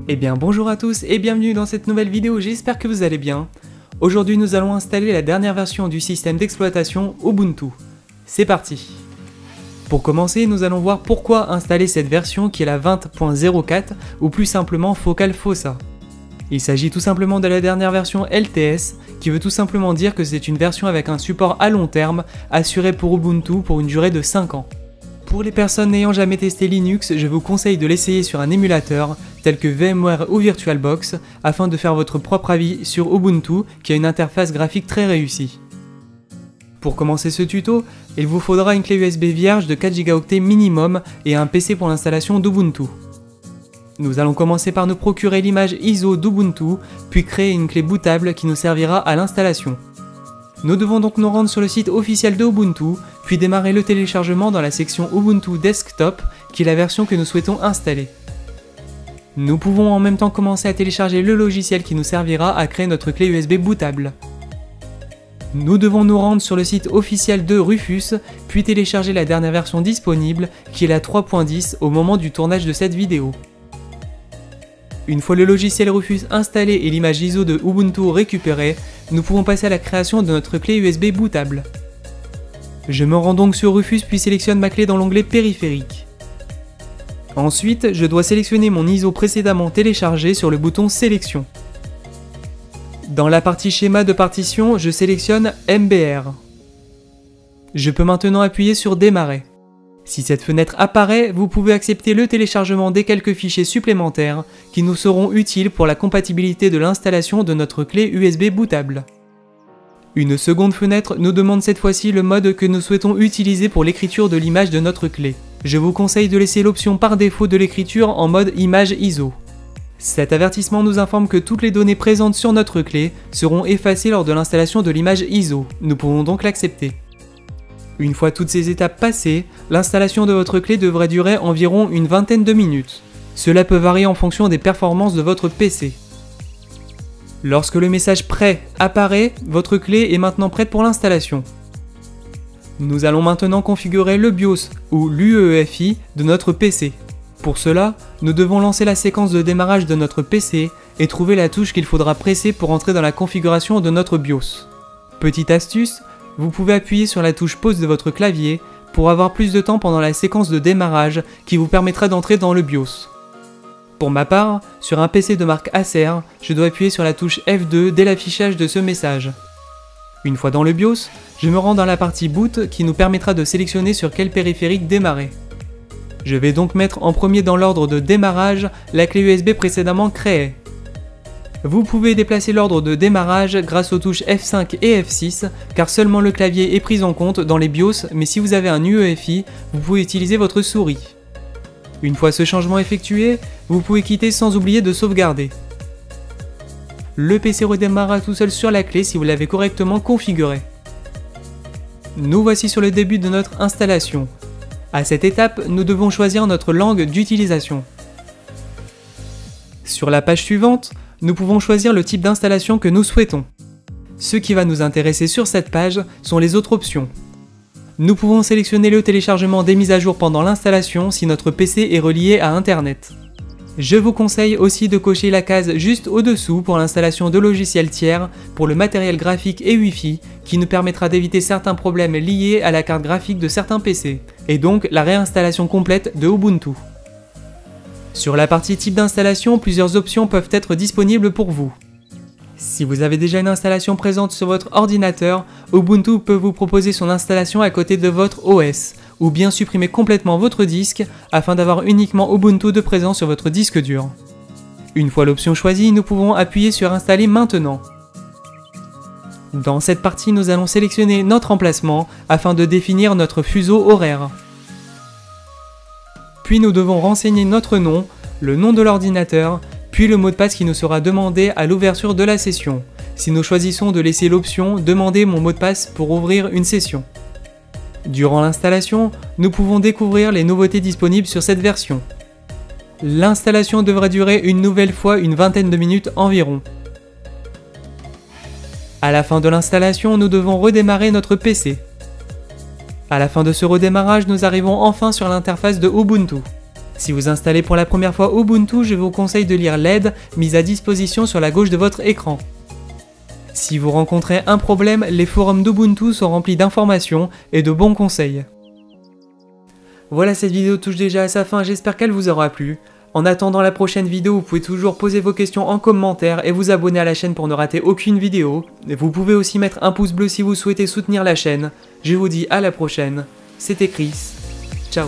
Eh bien bonjour à tous et bienvenue dans cette nouvelle vidéo, j'espère que vous allez bien. Aujourd'hui nous allons installer la dernière version du système d'exploitation Ubuntu. C'est parti. Pour commencer, nous allons voir pourquoi installer cette version qui est la 20.04 ou plus simplement Focal Fossa. Il s'agit tout simplement de la dernière version LTS qui veut tout simplement dire que c'est une version avec un support à long terme assuré pour Ubuntu pour une durée de 5 ans. Pour les personnes n'ayant jamais testé Linux, je vous conseille de l'essayer sur un émulateur tel que VMware ou VirtualBox afin de faire votre propre avis sur Ubuntu qui a une interface graphique très réussie. Pour commencer ce tuto, il vous faudra une clé USB vierge de 4 Go minimum et un PC pour l'installation d'Ubuntu. Nous allons commencer par nous procurer l'image ISO d'Ubuntu, puis créer une clé bootable qui nous servira à l'installation. Nous devons donc nous rendre sur le site officiel de Ubuntu, puis démarrer le téléchargement dans la section Ubuntu Desktop, qui est la version que nous souhaitons installer. Nous pouvons en même temps commencer à télécharger le logiciel qui nous servira à créer notre clé USB bootable. Nous devons nous rendre sur le site officiel de Rufus, puis télécharger la dernière version disponible, qui est la 3.10 au moment du tournage de cette vidéo. Une fois le logiciel Rufus installé et l'image ISO de Ubuntu récupérée, nous pouvons passer à la création de notre clé USB bootable. Je me rends donc sur Rufus puis sélectionne ma clé dans l'onglet périphérique. Ensuite, je dois sélectionner mon ISO précédemment téléchargé sur le bouton sélection. Dans la partie schéma de partition, je sélectionne MBR. Je peux maintenant appuyer sur démarrer. Si cette fenêtre apparaît, vous pouvez accepter le téléchargement des quelques fichiers supplémentaires qui nous seront utiles pour la compatibilité de l'installation de notre clé USB bootable. Une seconde fenêtre nous demande cette fois-ci le mode que nous souhaitons utiliser pour l'écriture de l'image de notre clé. Je vous conseille de laisser l'option par défaut de l'écriture en mode image ISO. Cet avertissement nous informe que toutes les données présentes sur notre clé seront effacées lors de l'installation de l'image ISO. Nous pouvons donc l'accepter. Une fois toutes ces étapes passées, l'installation de votre clé devrait durer environ une vingtaine de minutes. Cela peut varier en fonction des performances de votre PC. Lorsque le message prêt apparaît, votre clé est maintenant prête pour l'installation. Nous allons maintenant configurer le BIOS ou l'UEFI de notre PC. Pour cela, nous devons lancer la séquence de démarrage de notre PC et trouver la touche qu'il faudra presser pour entrer dans la configuration de notre BIOS. Petite astuce, vous pouvez appuyer sur la touche pause de votre clavier pour avoir plus de temps pendant la séquence de démarrage qui vous permettra d'entrer dans le BIOS. Pour ma part, sur un PC de marque Acer, je dois appuyer sur la touche F2 dès l'affichage de ce message. Une fois dans le BIOS, je me rends dans la partie boot qui nous permettra de sélectionner sur quel périphérique démarrer. Je vais donc mettre en premier dans l'ordre de démarrage la clé USB précédemment créée. Vous pouvez déplacer l'ordre de démarrage grâce aux touches F5 et F6 car seulement le clavier est pris en compte dans les BIOS, mais si vous avez un UEFI, vous pouvez utiliser votre souris. Une fois ce changement effectué, vous pouvez quitter sans oublier de sauvegarder. Le PC redémarrera tout seul sur la clé si vous l'avez correctement configuré. Nous voici sur le début de notre installation. À cette étape, nous devons choisir notre langue d'utilisation. Sur la page suivante, nous pouvons choisir le type d'installation que nous souhaitons. Ce qui va nous intéresser sur cette page sont les autres options. Nous pouvons sélectionner le téléchargement des mises à jour pendant l'installation si notre PC est relié à Internet. Je vous conseille aussi de cocher la case juste au-dessous pour l'installation de logiciels tiers pour le matériel graphique et Wi-Fi qui nous permettra d'éviter certains problèmes liés à la carte graphique de certains PC, et donc la réinstallation complète de Ubuntu. Sur la partie type d'installation, plusieurs options peuvent être disponibles pour vous. Si vous avez déjà une installation présente sur votre ordinateur, Ubuntu peut vous proposer son installation à côté de votre OS, ou bien supprimer complètement votre disque afin d'avoir uniquement Ubuntu de présent sur votre disque dur. Une fois l'option choisie, nous pouvons appuyer sur Installer maintenant. Dans cette partie, nous allons sélectionner notre emplacement afin de définir notre fuseau horaire. Puis nous devons renseigner notre nom, le nom de l'ordinateur, puis le mot de passe qui nous sera demandé à l'ouverture de la session. Si nous choisissons de laisser l'option « Demander mon mot de passe pour ouvrir une session ». Durant l'installation, nous pouvons découvrir les nouveautés disponibles sur cette version. L'installation devrait durer une nouvelle fois une vingtaine de minutes environ. À la fin de l'installation, nous devons redémarrer notre PC. À la fin de ce redémarrage, nous arrivons enfin sur l'interface de Ubuntu. Si vous installez pour la première fois Ubuntu, je vous conseille de lire l'aide mise à disposition sur la gauche de votre écran. Si vous rencontrez un problème, les forums d'Ubuntu sont remplis d'informations et de bons conseils. Voilà, cette vidéo touche déjà à sa fin, j'espère qu'elle vous aura plu. En attendant la prochaine vidéo, vous pouvez toujours poser vos questions en commentaire et vous abonner à la chaîne pour ne rater aucune vidéo. Vous pouvez aussi mettre un pouce bleu si vous souhaitez soutenir la chaîne. Je vous dis à la prochaine, c'était Chris, ciao.